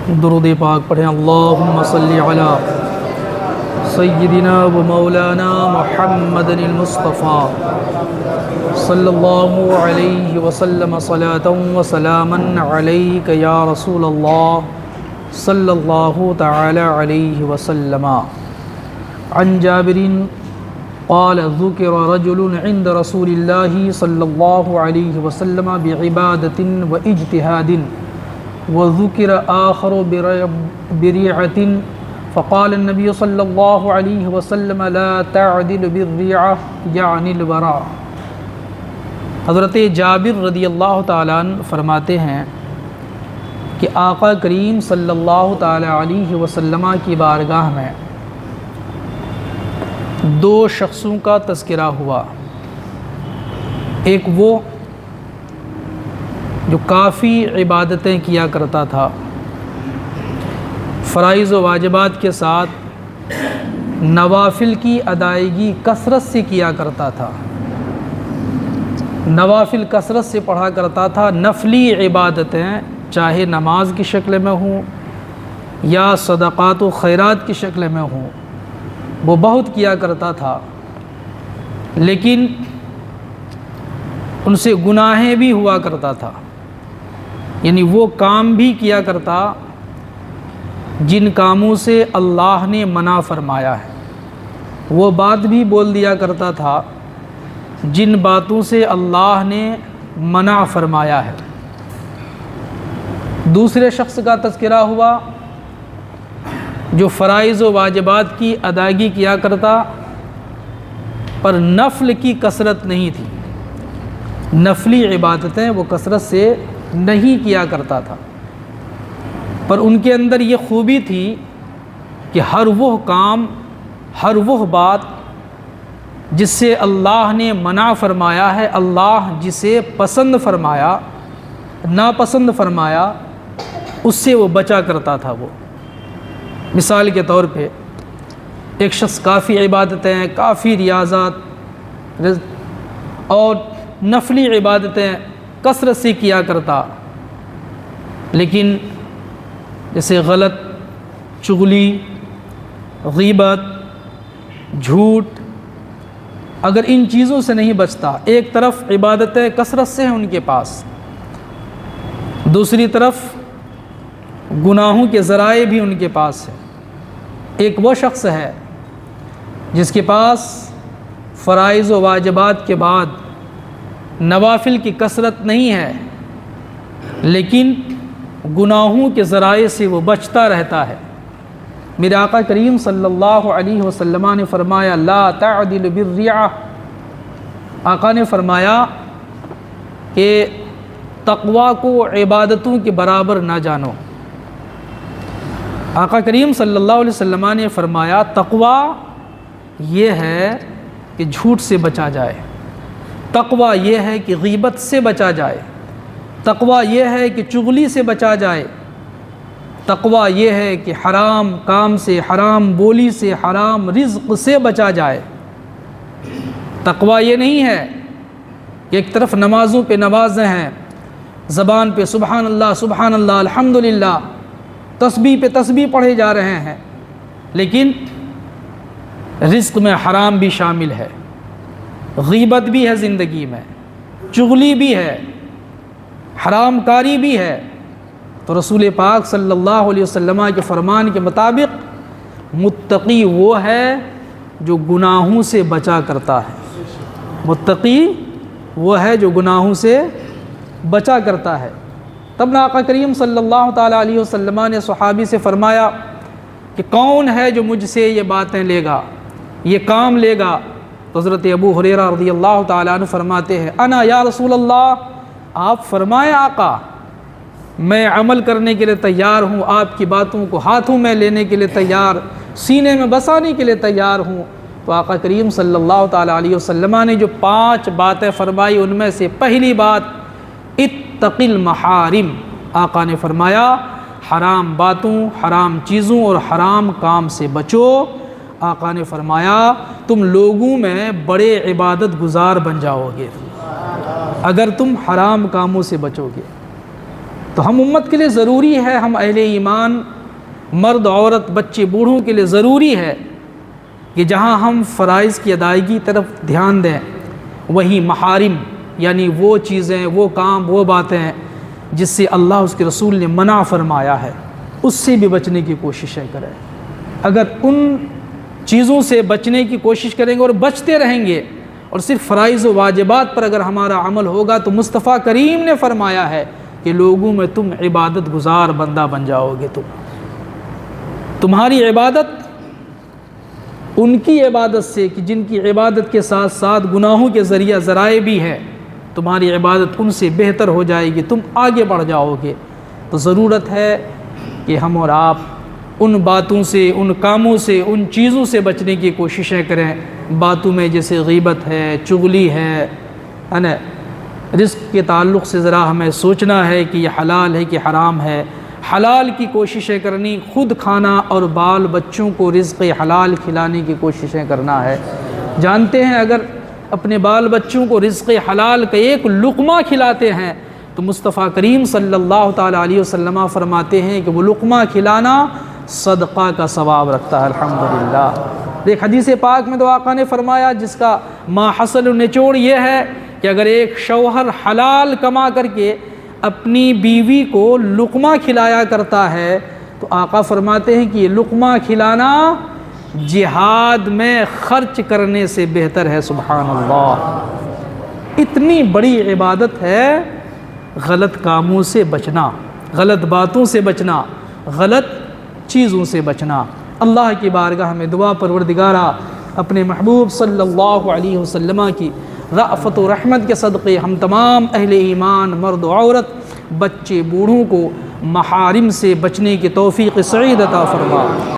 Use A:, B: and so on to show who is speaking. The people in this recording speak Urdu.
A: درود پاک پڑھیں۔ اللہم صلی علی سیدنا و مولانا محمد المصطفیٰ صلی اللہ علیہ وسلم صلاۃ و سلاما علیک یا رسول اللہ صلی اللہ تعالی علیہ وسلم۔ عن جابر قال ذکر رجل عند رسول اللہ صلی اللہ علیہ وسلم بعبادۃ و اجتہاد وذکر آخر بریعۃ فقال النبی صلی اللہ علیہ وسلم لا تعدل بالریعہ یعنی الورع۔ حضرت جابر رضی اللہ تعالیٰ عنہ فرماتے ہیں کہ آقا کریم صلی اللہ تعالیٰ علیہ وسلم کی بارگاہ میں دو شخصوں کا تذکرہ ہوا۔ ایک وہ جو کافی عبادتیں کیا کرتا تھا، فرائض و واجبات کے ساتھ نوافل کی ادائیگی کثرت سے کیا کرتا تھا، نوافل کثرت سے پڑھا کرتا تھا، نفلی عبادتیں چاہے نماز کی شکل میں ہوں یا صدقات و خیرات کی شکل میں ہوں وہ بہت کیا کرتا تھا، لیکن ان سے گناہیں بھی ہوا کرتا تھا، یعنی وہ کام بھی کیا کرتا جن کاموں سے اللہ نے منع فرمایا ہے، وہ بات بھی بول دیا کرتا تھا جن باتوں سے اللہ نے منع فرمایا ہے۔ دوسرے شخص کا تذکرہ ہوا جو فرائض و واجبات کی ادائیگی کیا کرتا پر نفل کی کثرت نہیں تھی، نفلی عبادتیں وہ کثرت سے نہیں کیا کرتا تھا، پر ان کے اندر یہ خوبی تھی کہ ہر وہ کام، ہر وہ بات جس سے اللہ نے منع فرمایا ہے، اللہ جسے پسند فرمایا، ناپسند فرمایا، اس سے وہ بچا کرتا تھا۔ وہ مثال کے طور پہ ایک شخص کافی عبادتیں، کافی ریاضات اور نفلی عبادتیں کثرت سے کیا کرتا، لیکن جیسے غلط چغلی، غیبت، جھوٹ، اگر ان چیزوں سے نہیں بچتا، ایک طرف عبادتیں کثرت سے ہیں ان کے پاس، دوسری طرف گناہوں کے ذرائع بھی ان کے پاس ہیں۔ ایک وہ شخص ہے جس کے پاس فرائض و واجبات کے بعد نوافل کی کثرت نہیں ہے، لیکن گناہوں کے ذرائع سے وہ بچتا رہتا ہے۔ میرے آقا کریم صلی اللہ علیہ وسلم نے فرمایا لا تعدل بالریعہ، آقا نے فرمایا کہ تقوی کو عبادتوں کے برابر نہ جانو۔ آقا کریم صلی اللہ علیہ وسلم نے فرمایا تقوی یہ ہے کہ جھوٹ سے بچا جائے، تقوی یہ ہے کہ غیبت سے بچا جائے، تقوی یہ ہے کہ چغلی سے بچا جائے، تقوی یہ ہے کہ حرام کام سے، حرام بولی سے، حرام رزق سے بچا جائے۔ تقوی یہ نہیں ہے کہ ایک طرف نمازوں پہ نمازیں ہیں، زبان پہ سبحان اللہ الحمدللہ، تسبیح پہ تسبیح پڑھے جا رہے ہیں، لیکن رزق میں حرام بھی شامل ہے، غیبت بھی ہے زندگی میں، چغلی بھی ہے، حرام کاری بھی ہے۔ تو رسول پاک صلی اللہ علیہ وسلم کے فرمان کے مطابق متقی وہ ہے جو گناہوں سے بچا کرتا ہے، متقی وہ ہے جو گناہوں سے بچا کرتا ہے۔ تب آقا کریم صلی اللہ تعالیٰ علیہ وسلم نے صحابی سے فرمایا کہ کون ہے جو مجھ سے یہ باتیں لے گا، یہ کام لے گا؟ تو حضرت ابو ہریرہ رضی اللہ تعالیٰ عنہ فرماتے ہیں انا یا رسول اللہ، آپ فرمائیں آقا میں عمل کرنے کے لیے تیار ہوں، آپ کی باتوں کو ہاتھوں میں لینے کے لیے تیار، سینے میں بسانے کے لیے تیار ہوں۔ تو آقا کریم صلی اللہ تعالیٰ علیہ وسلم نے جو 5 باتیں فرمائی ان میں سے پہلی بات اتق المحارم، آقا نے فرمایا حرام باتوں، حرام چیزوں اور حرام کام سے بچو۔ آقا نے فرمایا تم لوگوں میں بڑے عبادت گزار بن جاؤ گے اگر تم حرام کاموں سے بچو گے۔ تو ہم امت کے لیے ضروری ہے، ہم اہل ایمان مرد عورت بچے بوڑھوں کے لیے ضروری ہے کہ جہاں ہم فرائض کی ادائیگی طرف دھیان دیں، وہی محارم یعنی وہ چیزیں، وہ کام، وہ باتیں جس سے اللہ اس کے رسول نے منع فرمایا ہے، اس سے بھی بچنے کی کوششیں کریں۔ اگر ان چیزوں سے بچنے کی کوشش کریں گے اور بچتے رہیں گے اور صرف فرائض و واجبات پر اگر ہمارا عمل ہوگا تو مصطفیٰ کریم نے فرمایا ہے کہ لوگوں میں تم عبادت گزار بندہ بن جاؤ گے، تمہاری عبادت ان کی عبادت سے کہ جن کی عبادت کے ساتھ ساتھ گناہوں کے ذرائع بھی ہے، تمہاری عبادت ان سے بہتر ہو جائے گی، تم آگے بڑھ جاؤ گے۔ تو ضرورت ہے کہ ہم اور آپ ان باتوں سے، ان کاموں سے، ان چیزوں سے بچنے کی کوششیں کریں، باتوں میں جیسے غیبت ہے، چغلی ہے نا، رزق کے تعلق سے ذرا ہمیں سوچنا ہے کہ یہ حلال ہے کہ حرام ہے، حلال کی کوششیں کرنی، خود کھانا اور بال بچوں کو رزق حلال کھلانے کی کوششیں کرنا ہے۔ جانتے ہیں اگر اپنے بال بچوں کو رزق حلال کا ایک لقمہ کھلاتے ہیں تو مصطفیٰ کریم صلی اللہ تعالیٰ علیہ وسلم فرماتے ہیں کہ وہ لقمہ کھلانا صدقہ کا ثواب رکھتا ہے۔ الحمدللہ۔ ایک حدیث پاک میں تو آقا نے فرمایا جس کا ماحصل و نچوڑ یہ ہے کہ اگر ایک شوہر حلال کما کر کے اپنی بیوی کو لقمہ کھلایا کرتا ہے تو آقا فرماتے ہیں کہ یہ لقمہ کھلانا جہاد میں خرچ کرنے سے بہتر ہے۔ سبحان اللہ، اتنی بڑی عبادت ہے غلط کاموں سے بچنا، غلط باتوں سے بچنا، غلط چیزوں سے بچنا۔ اللہ کی بارگاہ میں دعا پروردگارہ اپنے محبوب صلی اللہ علیہ وسلم کی رأفت و رحمت کے صدقے ہم تمام اہل ایمان مرد و عورت بچے بوڑھوں کو محارم سے بچنے کی توفیق سعید عطا فرما۔